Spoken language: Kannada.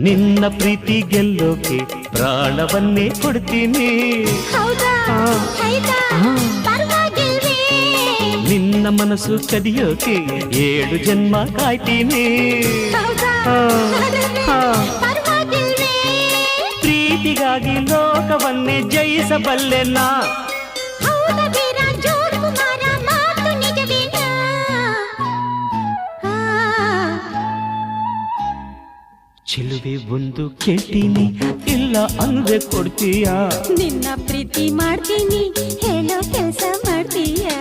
ನಿನ್ನ ಪ್ರೀತಿ ಗೆಲ್ಲೋಕೆ ಪ್ರಾಣವನ್ನೇ ಕೊಡ್ತೀನಿ. ನಿನ್ನ ಮನಸ್ಸು ಕದಿಯೋಕೆ 7 ಜನ್ಮ ಕಾಯ್ತೀನಿ. ಪ್ರೀತಿಗಾಗಿ ಲೋಕವನ್ನೇ ಜಯಿಸಬಲ್ಲೆನಾ. ಚೆಲುವೆ ಒಂದು ಕೇಳ್ತೀನಿ, ಇಲ್ಲ ಅಂದ್ರೆ ಕೊಡ್ತೀಯಾ? ನಿನ್ನ ಪ್ರೀತಿ ಮಾಡ್ತೀನಿ, ಹೇಳೋ ಕೆಲಸ ಮಾಡ್ತೀಯಾ?